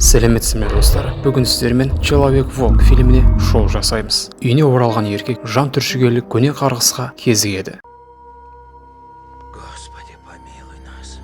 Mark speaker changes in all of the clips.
Speaker 1: Сәлеметсіз ме достар? Бүгін сіздермен Человек-волк фильміне шоу жасаймыз. Үйіне оралған еркек жан түршігерлік көне қарғысқа кезігеді.
Speaker 2: Господи, помилуй нас.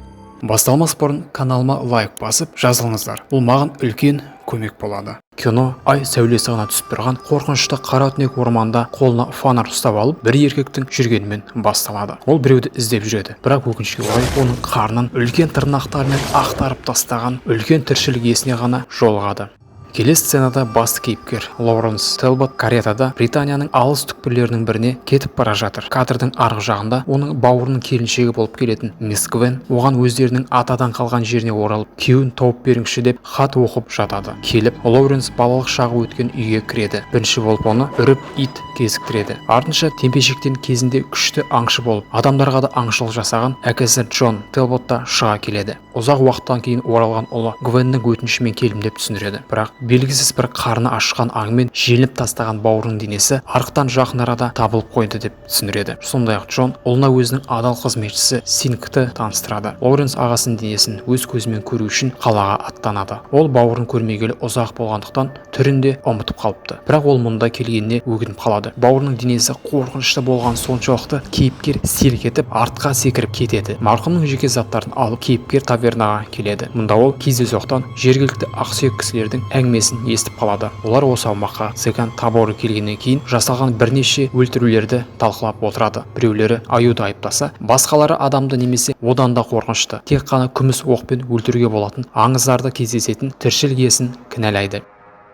Speaker 1: Басталмас бұрын каналыма лайк басып жазылыңыздар. Бұл маған үлкен көмек болады. Кино ай сәулесі ғана түсіп тұрған қорқынышты қара түнек орманда қолына фонар ұстап алып, бір еркектің жүргенімен басталады. Ол біреуді іздеп жүреді, бірақ өкінішке орай оның қарнын үлкен тырнақтарымен ақтарып тастаған үлкен тіршілік иесіне ғана жолығады. Келесі сценада басты кейіпкер Лоуренс Телбот каретада Британияның алыс түкпірлерінің біріне кетіп бара жатыр. Кадрдың арғы жағында оның бауырының келіншегі болып келетін мисс Гвен оған өздерінің атадан қалған жеріне оралып, күйеуін тауып беріңізші деп хат оқып жатады. Келіп, Лоуренс балалық шағы өткен үйге кіреді. Бірінші болып оны үріп ит кезіктіреді. Артынша темпешіктен кезінде күшті аңшы болып, адамдарға да аңшылық жасаған әкесі Джон Телбот та шыға келеді. Ұзақ уақыттан кейін оралған ұлы Гвеннің өтінішімен келдім деп түсіндіреді. Бірақ белгісіз бір қарны ашқан аңмен желініп тастаған бауырының денесі арықтан жақын арада табылып қойды деп түсіндіреді. Сондай-ақ Джон ұлына өзінің адал қызметшісі Сингті таныстырады. Лоуренс ағасының денесін өз көзімен көру үшін қалаға аттанады. Ол бауырын көрмегелі ұзақ болғандықтан түрінде ұмытып қалыпты. Бірақ ол мұнда келгеніне өкініп қалады. Бауырының денесі қорқынышты болған соншалықты кейіпкер селк етіп артқа секіріп кетеді. Марқұмның жеке заттарын алып кейіпкер тавернаға келеді. Мұнда ол кездейсоқтан жергілікті ақсүйек кісілердің әңгімесін естіп қалады. Олар осы аумаққа цыган таборы келгеннен кейін жасалған бірнеше өлтірулерді талқылап отырады. Біреулері аюды айыптаса, басқалары адамды немесе одан да қорқынышты тек қана күміс оқпен өлтіруге болатын аңыздарды кездесетін тіршілік иесін кінәлайды.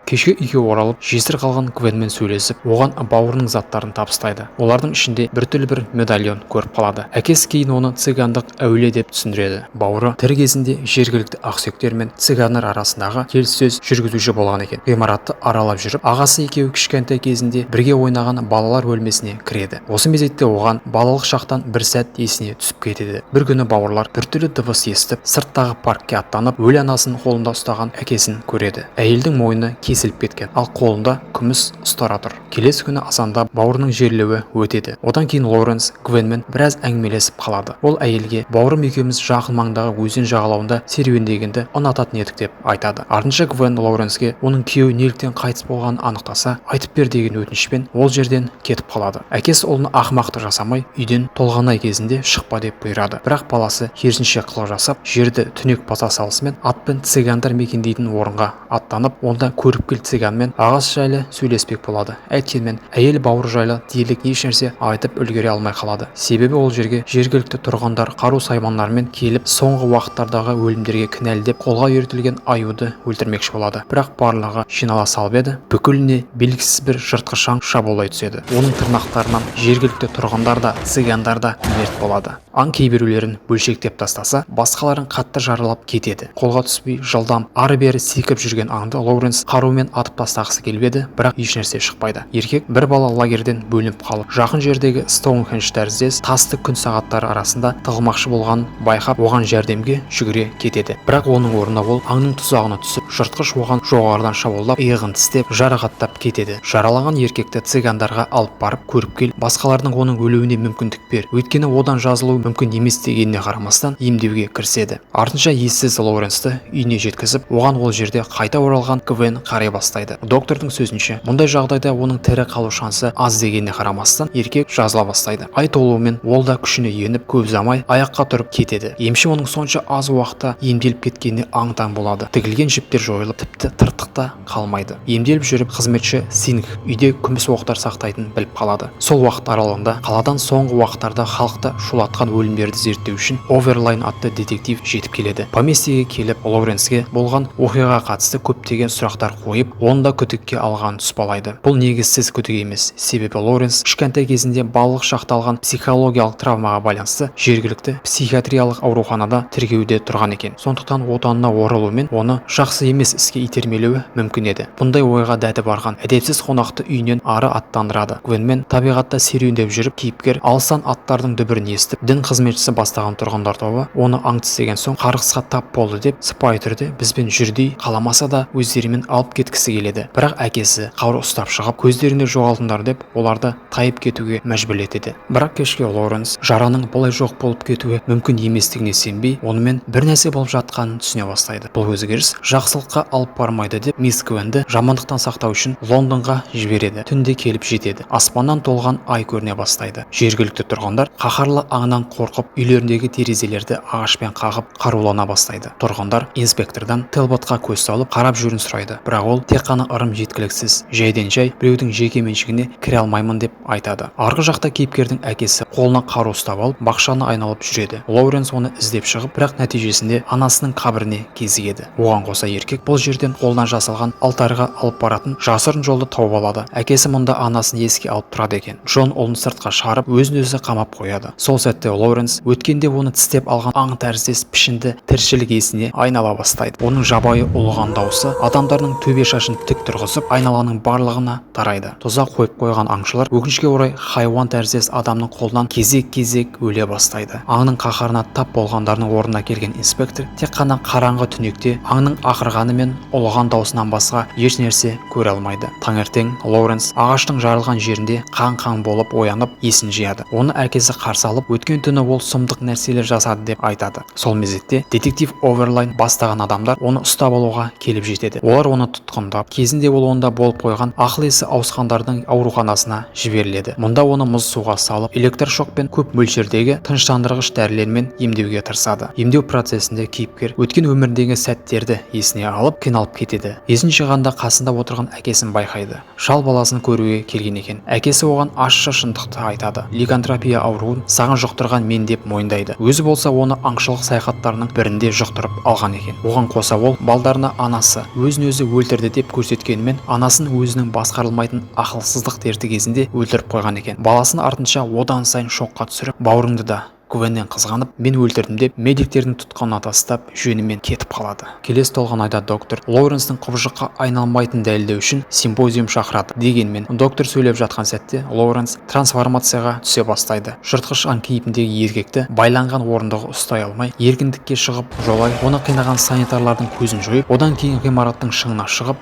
Speaker 1: Кешке үйге оралып, жесір қалған Гвенмен сөйлесіп, оған бауырының заттарын табыстайды. Олардың ішінде біртүрлі бір медальон көріп қалады. Әкесі кейін оны цыгандық әулие деп түсіндіреді. Бауыры тірі кезінде жергілікті ақсүйектер мен цыгандар арасындағы келіссөз жүргізуші болған екен. Ғимаратты аралап жүріп, ағасы екеуі кішкентай кезінде бірге ойнаған балалар бөлмесіне кіреді. Осы мезетте оған балалық шақтан бір сәт есіне түсіп кетеді. Бір күні бауырлар біртүрлі дыбыс естіп, сырттағы паркке аттанып, өлі анасын қолында ұстаған әкесін көреді. Әйелдің мойны кесіліп кеткен, ал қолында күміс ұстара тұр. Келесі күні азанда бауырының жерлеуі өтеді. Одан кейін Лоуренс Гвенмен біраз әңгімелесіп қалады. Ол әйелге бауырым екеуміз жақын маңдағы өзен жағалауында серуендегенді ұнататын едік деп айтады. Артынша Гвен Лоуренске оның күйеуі неліктен қайтыс болғанын анықтаса, айтып бер деген өтінішпен ол жерден кетіп қалады. Әкесі ұлына ақымақты жасамай, үйден толғанай кезінде шықпа деп бұйырады. Бірақ баласы керісінше қылық жасап, жерді түнек баса салысымен атпен цыгандар мекендейтін орынға аттанып, онда көріп кел цыганмен ағасы жайлы сөйлеспек болады. Әйткенмен әйел бауыр жайлы дерлік ешнәрсе айтып үлгере алмай қалады. Себебі ол жерге жергілікті тұрғындар қару саймандармен келіп, соңғы уақыттардағы өлімдерге кінәлі деп қолға үйретілген аюды өлтірмекші болады. Бірақ барлығы жинала салып еді, бүкіліне белгісіз бір жыртқыш аң шабуылдай түседі. Оның тырнақтарынан жергілікті тұрғындар да, цыгандар да мерт болады. Аң кейбіреулерін бөлшектеп тастаса, басқаларын қатты жаралап кетеді. Қолға түспей жылдам ары-бері секіп жүрген аңды Лоуренс қарумен атып тастағысы келіп еді, бірақ ешнәрсе шықпайды. Еркек бір бала лагерден бөлініп қалып, жақын жердегі Стоунхендж тәріздес тасты күн сағаттары арасында тығылмақшы болғанын байқап, оған жәрдемге жүгіре кетеді. Бірақ оның орнына ол аңның тұзағына түсіп, жыртқыш оған жоғарыдан шабуылдап, иығын тістеп, жарақаттап кетеді. Жаралаған еркекті цыгандарға алып барып көріп кел, басқалардың оның өлуіне мүмкіндік бер, өйткені одан жазылу мүмкін емес дегеніне қарамастан емдеуге кіріседі. Артынша ессіз Лоуренсті үйіне жеткізіп, оған ол жерде қайта оралған Гвен қарай бастайды. Доктордың сөзінше, мұндай жағдайда оның тірі қалу шансы аз дегеніне қарамастан, еркек жазыла бастайды. Ай толуымен ол да күшіне еніп, көп ұзамай аяққа тұрып кетеді. Емші оның сонша аз уақытта емделіп кеткеніне аң-таң болады. Тігілген жіптер жойылып, тіпті тыртықта қалмайды. Емделіп жүріп, қызметші Синг үйде күміс оқтар сақтайтынын біліп қалады. Сол уақыт аралығында қаладан соңғы уақыттарда халықты шулатқан өлімдерді зерттеу үшін Оверлайн атты детектив жетіп келеді. Поместьеге келіп, Лоуренске болған оқиғаға қатысты көптеген сұрақтар қойып, онда күдікке алған тұспалайды. Бұл негізсіз күдік емес, себебі Лоуренс кішкентай кезінде балалық шақта алған психологиялық травмаға байланысты жергілікті психиатриялық ауруханада тіркеуде тұрған екен. Сондықтан отанына оралуымен оны жақсы емес іске итермелеуі мүмкін еді. Бұндай ойға дәті барған әдепсіз қонақты үйінен ары аттандырады. Гвенмен табиғатта серуендеп жүріп, кейіпкер алыстан аттардың дүбірін естіп, дін қызметшісі бастаған тұрғындар тобы оны аң тістеген соң қарғысқа тап болды деп сыпайы түрде бізбен жүрдей, қаламаса да өздерімен алып кеткісі келеді. Бірақ әкесі қару ұстап шығып, көздерінде жоғалтыңдар деп оларды тайып кетуге мәжбүр етеді. Бірақ кешке Лоуренс жараның бұлай жоқ болып кетуі мүмкін еместігіне сенбей, онымен бір нәрсе болып жатқанын түсіне бастайды. Бұл өзгеріс жақсылыққа алып бармайды деп мисс Гвенді жамандықтан сақтау үшін Лондонға жібереді. Түнде келіп жетеді. Аспаннан толған ай көріне бастайды. Жергілікті тұрғындар қаһарлы аңнан қорқып, үйлеріндегі терезелерді ағашпен қағып қарулана бастайды. Тұрғындар инспектордан Телботқа көз салып қарап жүрін сұрайды. Бірақ ол тек қана ырым жеткіліксіз, жайдан жай біреудің жеке меншігіне кіре алмаймын деп айтады. Арғы жақта кейіпкердің әкесі қолына қару ұстап алып бақшаны айналып жүреді. Лоуренс оны іздеп шығып, бірақ нәтижесінде анасының қабіріне кезігеді. Оған қоса еркек бұл жерден қолынан жасалған алтарға алып баратын жасырын жолды тауып алады. Әкесі мұнда анасын еске алып тұрады екен. Джон ұлын сыртқа шығарып, өзін өзі қамап қояды. Сол сәтте Лоуренс өткенде оны тістеп алған аң тәріздес пішінді тіршілік иесіне айнала бастайды. Оның жабайы ұлыған дауысы адамдардың төбе шашын тік тұрғызып, айналаның барлығына тарайды. Тұзақ қойып қойған аңшылар өкінішке орай хайуан тәріздес адамның қолынан кезек-кезек өле бастайды. Аңның қаһарына тап болғандардың орнына келген инспектор тек қана қараңғы түнекте аңның ақырғаны мен ұлыған даусынан басқа еш нәрсе көре алмайды. Таңертең Лоуренс ағаштың жарылған жерінде қан-қан болып оянып есін жияды. Оны әкесі қарсы алып, өткен түні ол сұмдық нәрселер жасады деп айтады. Сол мезетте детектив Оверлайн бастаған адамдар оны ұстап алуға келіп жетеді. Олар оны тұтқындап, кезінде ол онда болып қойған ақыл есі ауысқандардың ауруханасына жіберіледі. Мұнда оны мұз суға салып, электрошокпен көп мөлшердегі тыныштандырғыш дәрілермен емдеуге тырысады. Емдеу процесінде кейіпкер өткен өмірдегі сәттерді есіне алып, қиналып кетеді. Есін жиғанда қасында отырған әкесін байқайды. Шал баласын көруге келген екен. Әкесі оған ащы шындықты айтады. Ликантропия ауруын саған жұқтырған мен деп мойындайды. Өзі болса оны аңшылық саяхаттарының бірінде жұқтырып алған екен. Оған қоса ол балдарына анасы өзін өзі өлтірді деп көрсеткенімен, анасын өзінің басқарылмайтын ақылсыздық дерті кезінде өлтіріп қойған екен. Баласын артынша одан сайын шоққа түсіріп, бауырыңды да Гвеннен қызғанып, мен өлтірдім деп медиктердің тұтқынына тастап жөнімен кетіп қалады. Келесі толған айда доктор Лоуренстің құбыжыққа айналмайтын дәлелдеу үшін симпозиум шақырады. Дегенмен доктор сөйлеп жатқан сәтте Лоуренс трансформацияға түсе бастайды. Жыртқыш аң кейпіндегі еркекті байланған орындығы ұстай алмай, еркіндікке шығып, жолай оны қинаған санитарлардың көзін жойып, одан кейін ғимараттың шыңына шығып,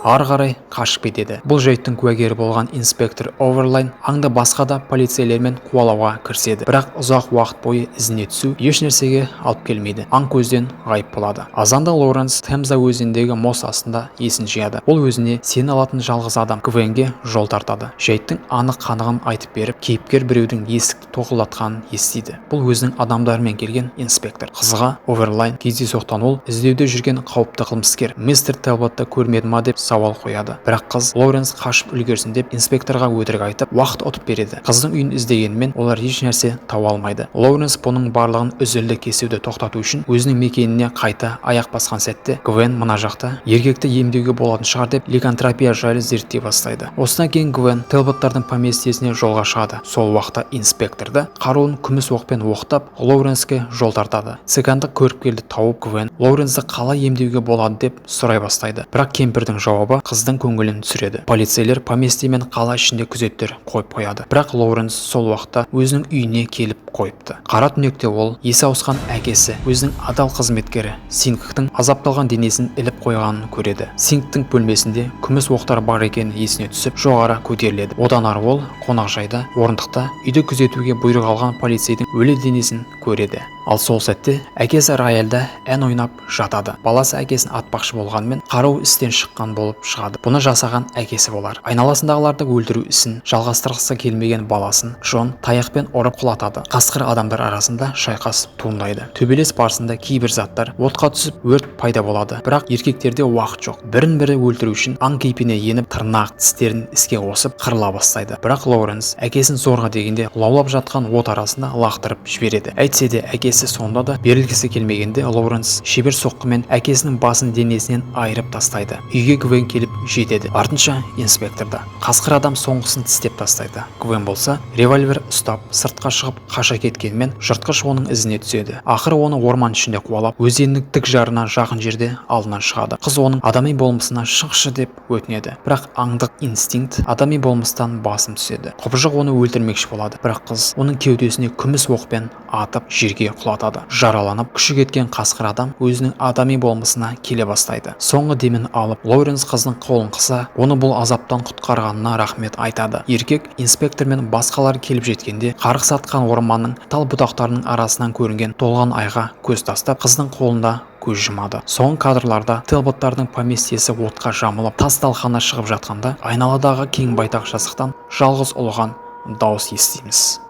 Speaker 1: ары қарай қашып кетеді. Бұл жайттың куәгері болған инспектор Оверлайн аңды басқа да полицейлермен қуалауға кіріседі. Бірақ ұзақ уақыт бойы ізіне түсу еш нәрсеге алып келмейді. Аң көзден ғайып болады. Азанда Лоуренс Темза өзеніндегі мос астында есін жияды. Ол өзіне сен алатын жалғыз адам Гвенге жол тартады. Жайттың анық қанығын айтып беріп, кейіпкер біреудің есікті тоқылдатқанын естиді. Бұл өзінің адамдарымен келген инспектор. Қызға Оверлайн кездейсоқтан ол іздеуде жүрген қауіпті қылмыскер мистер Телботты көрмеді ма деп сауал қояды. Бірақ қыз Лоуренс қашып үлгерсін деп инспекторға өтірік айтып, уақыт ұтып береді. Қыздың үйін іздегенімен олар еш нәрсе таба алмайды. Лоуренс бұның барлығын үзілді кесуді тоқтату үшін өзінің мекеніне қайта аяқ басқан сәтте Гвен мына жақта еркекті емдеуге болатын шығар деп ликантропия жайлы зерттей бастайды. Осыдан кейін Гвен Телботтардың поместьесіне жолға шығады. Сол уақытта инспекторды қаруын күміс оқпен оқтап Лоуренске жол тартады. Цыгандық көріпкелді тауып Гвен Лоуренсті қалай емдеуге болады деп сұрай бастайды. Бірақ кемпірдің жауабы қыздың көңілін түсіреді. Полицейлер поместье мен қала ішінде күзеттер қойып қояды. Бірақ Лоуренс сол уақытта өзінің үйіне келіп қойыпты. Қара түнекте ол есі ауысқан әкесі өзінің адал қызметкері Сингтің азапталған денесін іліп қойғанын көреді. Сингтің бөлмесінде күміс оқтар бар екені есіне түсіп жоғары көтеріледі. Одан ары ол қонақжайда орындықта үйді күзетуге бұйрық алған полицейдің өлі денесін көреді. Ал сол сәтте әкесі рояльда ән ойнап жатады. Баласы әкесін атпақшы болғанымен қару істен шыққан болып шығады. Бұны жасаған әкесі болар. Айналасындағыларды өлтіру ісін жалғастырғысы келмеген баласын Джон таяқпен ұрып құлатады. Қасқыр адамдар арасында шайқас туындайды. Төбелес барысында кейбір заттар отқа түсіп өрт пайда болады. Бірақ еркектерде уақыт жоқ. Бірін-бірі өлтіру үшін аң кейпіне еніп тырнақ тістерін іске қосып қырыла бастайды. Бірақ Лоуренс әкесін зорға дегенде лаулап жатқан от арасында лақтырып жібереді. Әйтсе де әкесі сонда да берілгісі келмегенде Лоуренс шебер соққымен әкесінің басын денесінен айырып тастайды. Үйге Гвен келіп жетеді. Артынша инспекторда. Қасқыр адам соңғысын тістеп тастайды. Гвен болса револьвер ұстап сыртқа шығып қаша кеткенмен жыртқыш оның ізіне түседі. Ақыры оны орман ішінде қуалап өзеннің тік жарына жақын жерде алдынан шығады. Қыз оның адами болмысына шықшы деп өтінеді. Бірақ аңдық инстинкт адами болмыстан басым түседі. Құбыжық оны өлтірмекші болады. Бірақ қыз оның кеудесіне күміс оқпен атып жерге құлатады. Жараланып күші кеткен қасқыр адам өзінің адами болмысына келе бастайды. Соңғы демін алып Лоуренс қыздың қолын қыса, оны бұл азаптан құтқарғанына рахмет айтады. Еркек инспектор мен басқалар келіп жеткенде қарғыс атқан орманның тал бұтақтарының арасынан көрінген толған айға көз тастап қыздың қолында көз жұмады. Соңғы кадрларда Телботтардың поместьесі отқа жамылып, тас талқаны шығып жатқанда, айналадағы кең байтақ жазықтан жалғыз ұлыған дауыс естиміз.